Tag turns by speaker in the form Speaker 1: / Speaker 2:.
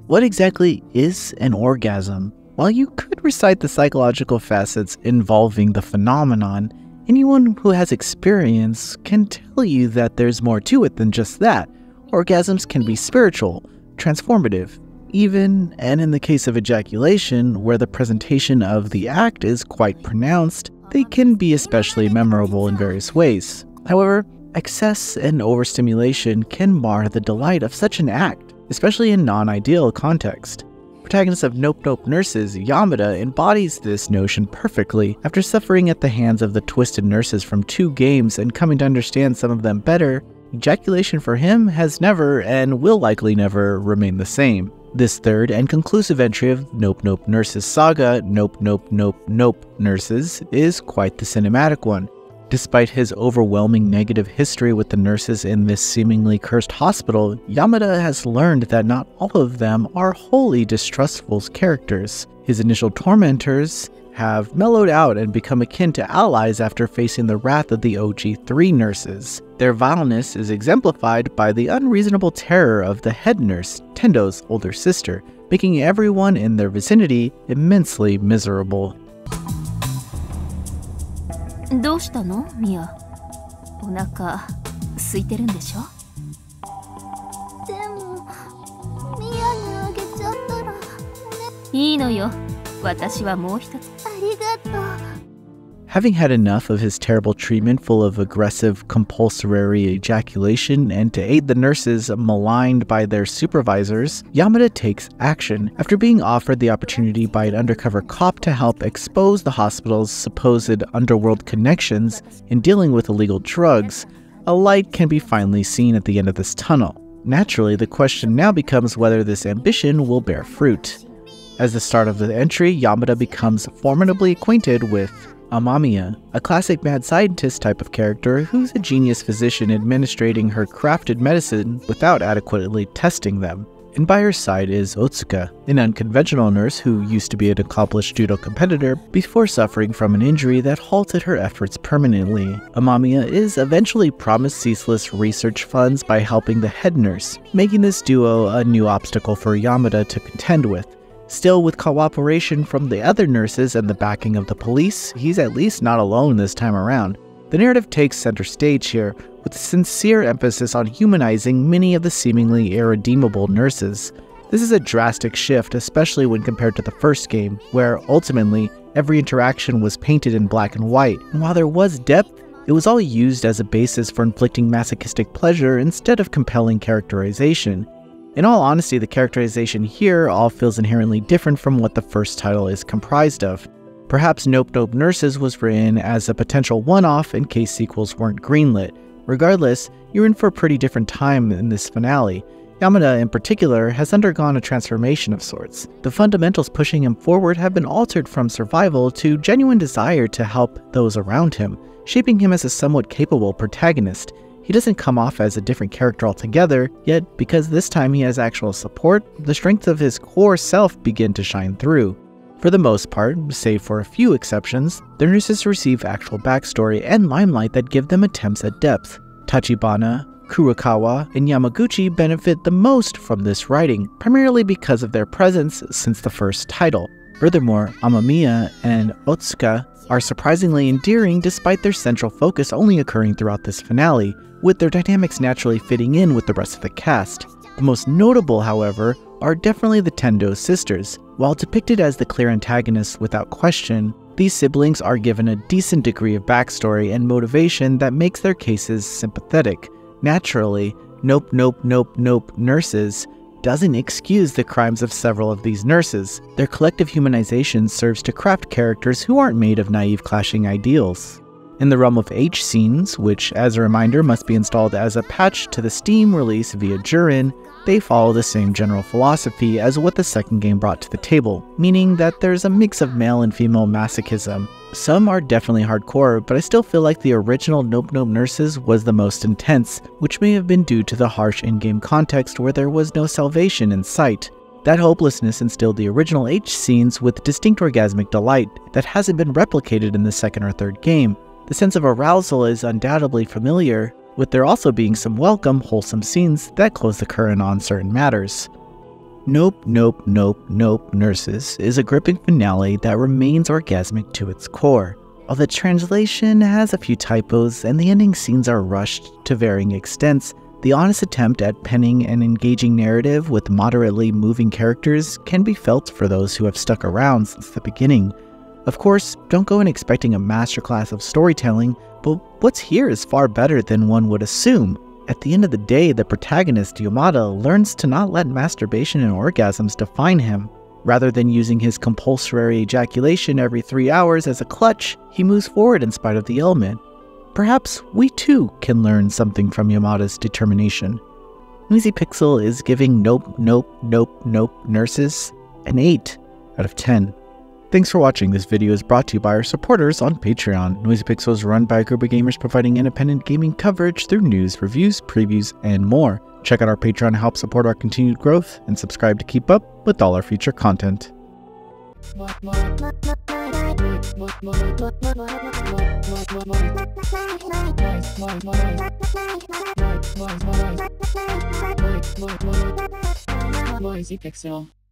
Speaker 1: What exactly is an orgasm? While you could recite the psychological facets involving the phenomenon, anyone who has experience can tell you that there's more to it than just that. Orgasms can be spiritual, transformative, even, and in the case of ejaculation, where the presentation of the act is quite pronounced, they can be especially memorable in various ways. However, excess and overstimulation can mar the delight of such an act, especially in non-ideal context. Protagonist of Nope Nope Nurses, Yamada embodies this notion perfectly. After suffering at the hands of the twisted nurses from 2 games and coming to understand some of them better, ejaculation for him has never, and will likely never, remain the same. This third and conclusive entry of Nope Nope Nurses saga, Nope Nope Nope Nope Nurses, is quite the cinematic one. Despite his overwhelming negative history with the nurses in this seemingly cursed hospital, Yamada has learned that not all of them are wholly distrustful characters. His initial tormentors have mellowed out and become akin to allies after facing the wrath of the OG3 nurses. Their vileness is exemplified by the unreasonable terror of the head nurse, Tendo's older sister, making everyone in their vicinity immensely miserable.
Speaker 2: どうしたのミア？お腹空いてるんでしょ？でもミアにあげちゃったらいいのよ。私はもう一つ。ありがとう。
Speaker 1: Having had enough of his terrible treatment full of aggressive compulsory ejaculation and to aid the nurses maligned by their supervisors, Yamada takes action. After being offered the opportunity by an undercover cop to help expose the hospital's supposed underworld connections in dealing with illegal drugs, a light can be finally seen at the end of this tunnel. Naturally, the question now becomes whether this ambition will bear fruit. As the start of the entry, Yamada becomes formidably acquainted with Amamiya, a classic mad scientist type of character who's a genius physician administrating her crafted medicine without adequately testing them. And by her side is Otsuka, an unconventional nurse who used to be an accomplished judo competitor before suffering from an injury that halted her efforts permanently. Amamiya is eventually promised ceaseless research funds by helping the head nurse, making this duo a new obstacle for Yamada to contend with. Still, with cooperation from the other nurses and the backing of the police, he's at least not alone this time around. The narrative takes center stage here, with a sincere emphasis on humanizing many of the seemingly irredeemable nurses. This is a drastic shift, especially when compared to the first game, where, ultimately, every interaction was painted in black and white, and while there was depth, it was all used as a basis for inflicting masochistic pleasure instead of compelling characterization. In all honesty, the characterization here all feels inherently different from what the first title is comprised of. Perhaps Nope Nope Nurses was written as a potential one-off in case sequels weren't greenlit. Regardless, you're in for a pretty different time in this finale. Yamada, in particular, has undergone a transformation of sorts. The fundamentals pushing him forward have been altered from survival to genuine desire to help those around him, shaping him as a somewhat capable protagonist. He doesn't come off as a different character altogether, yet because this time he has actual support, the strengths of his core self begin to shine through. For the most part, save for a few exceptions, the nurses receive actual backstory and limelight that give them attempts at depth. Tachibana, Kurokawa, and Yamaguchi benefit the most from this writing, primarily because of their presence since the first title. Furthermore, Amamiya and Otsuka are surprisingly endearing despite their central focus only occurring throughout this finale, with their dynamics naturally fitting in with the rest of the cast. The most notable, however, are definitely the Tendo sisters. While depicted as the clear antagonists without question, these siblings are given a decent degree of backstory and motivation that makes their cases sympathetic. Naturally, Nope Nope Nope Nope Nurses doesn't excuse the crimes of several of these nurses. Their collective humanization serves to craft characters who aren't made of naive clashing ideals. In the realm of H scenes, which as a reminder must be installed as a patch to the Steam release via Jurin, they follow the same general philosophy as what the second game brought to the table, meaning that there's a mix of male and female masochism. Some are definitely hardcore, but I still feel like the original Nope Nope Nurses was the most intense, which may have been due to the harsh in-game context where there was no salvation in sight. That hopelessness instilled the original H scenes with distinct orgasmic delight that hasn't been replicated in the second or third game. The sense of arousal is undoubtedly familiar, with there also being some welcome, wholesome scenes that close the curtain on certain matters. Nope, Nope, Nope, Nope, Nurses is a gripping finale that remains orgasmic to its core. While the translation has a few typos and the ending scenes are rushed to varying extents, the honest attempt at penning an engaging narrative with moderately moving characters can be felt for those who have stuck around since the beginning. Of course, don't go in expecting a masterclass of storytelling, but what's here is far better than one would assume. At the end of the day, the protagonist, Yamada, learns to not let masturbation and orgasms define him. Rather than using his compulsory ejaculation every 3 hours as a clutch, he moves forward in spite of the ailment. Perhaps we too can learn something from Yamada's determination. Noisy Pixel is giving Nope, Nope, Nope, Nope Nurses an 8 out of 10. Thanks for watching. This video is brought to you by our supporters on Patreon. Noisy Pixel is run by a group of gamers providing independent gaming coverage through news, reviews, previews, and more. Check out our Patreon to help support our continued growth, and subscribe to keep up with all our future content.
Speaker 3: Noisy Pixel.